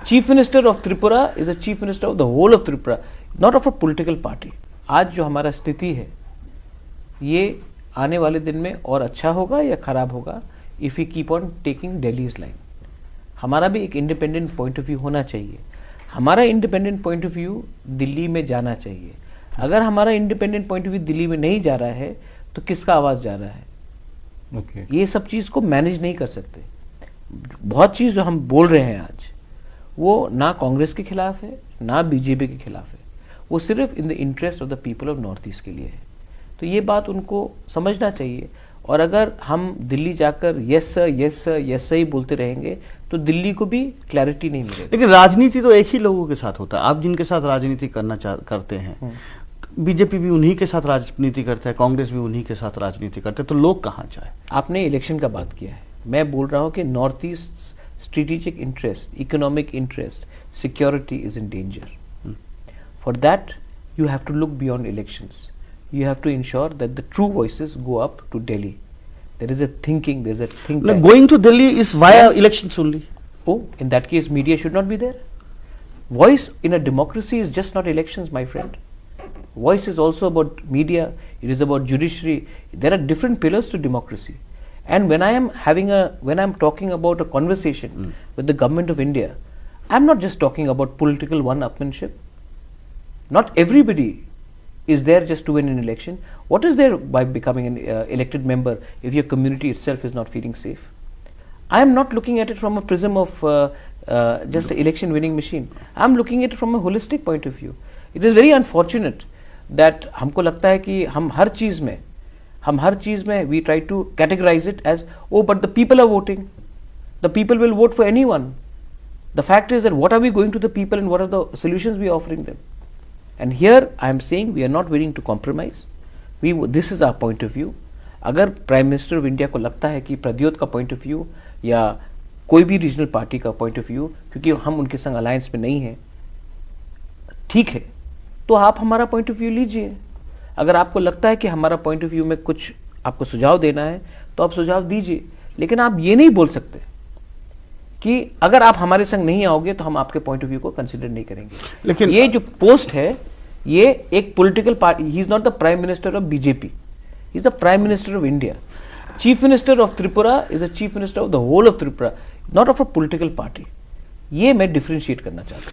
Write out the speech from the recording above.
Chief minister of Tripura is a chief minister of the whole of Tripura, not of a political party. आज जो हमारा स्थिति है ये आने वाले दिन में और अच्छा होगा या खराब होगा if we keep on taking Delhi's line. हमारा भी एक इंडिपेंडेंट पॉइंट ऑफ व्यू होना चाहिए। हमारा independent point of view Delhi में जाना चाहिए। अगर हमारा independent point of view Delhi में नहीं जा रहा है तो किसका आवाज जा रहा है? ये सब चीज को मैनेज नहीं कर सकते। बहुत चीज जो हम बोल रहे हैं आज वो ना कांग्रेस के खिलाफ है ना बीजेपी के खिलाफ है, वो सिर्फ in the interest of the people of north east के लिए है। तो ये बात उनको समझना चाहिए। और अगर हम दिल्ली जाकर yes sir yes sir yes sir ही बोलते रहेंगे तो दिल्ली को भी क्लैरिटी नहीं मिलेगी। लेकिन राजनीति तो एक ही लोगों के साथ होता है। आप जिनके साथ राजनीति करते हैं, बीजेपी भी उन्हीं के साथ राजनीति करता है, कांग्रेस भी उन्हीं के साथ राजनीति करते हैं, तो लोग कहाँ जाए? आपने इलेक्शन का बात किया है, मैं बोल रहा हूँ कि north east strategic interest, economic interest, security is in danger. For that, you have to look beyond elections. You have to ensure that the true voices go up to Delhi. There is a thinking, there is a think tank. Going to Delhi is via elections only. Oh, in that case, media should not be there. Voice in a democracy is just not elections, my friend. Voice is also about media. It is about judiciary. There are different pillars to democracy. And when I'm talking about a conversation with the government of India, I'm not just talking about political one-upmanship. Not everybody is there just to win an election. What is there by becoming an elected member if your community itself is not feeling safe? I am not looking at it from a prism of just an election winning machine. I'm looking at it from a holistic point of view. It is very unfortunate that हमको लगता है कि हम हर चीज में we try to categorize it as, oh, but the people are voting. The people will vote for anyone. The fact is that what are we going to the people and what are the solutions we are offering them? And here I am saying we are not willing to compromise. This is our point of view. अगर prime minister of India को लगता है कि प्रद्योत का point of view या कोई भी regional party का पॉइंट ऑफ व्यू, क्योंकि हम उनके संग अलायंस में नहीं है, ठीक है, तो आप हमारा पॉइंट ऑफ व्यू लीजिए। अगर आपको लगता है कि हमारा पॉइंट ऑफ व्यू में कुछ आपको सुझाव देना है तो आप सुझाव दीजिए, लेकिन आप ये नहीं बोल सकते कि अगर आप हमारे संग नहीं आओगे तो हम आपके पॉइंट ऑफ व्यू को कंसीडर नहीं करेंगे। लेकिन ये जो पोस्ट है ये एक political party, he is not the prime minister of BJP, he is the prime minister of India. Chief minister of Tripura is a chief minister of the whole of Tripura, not of a political party. ये मैं differentiate करना चाहता हूं।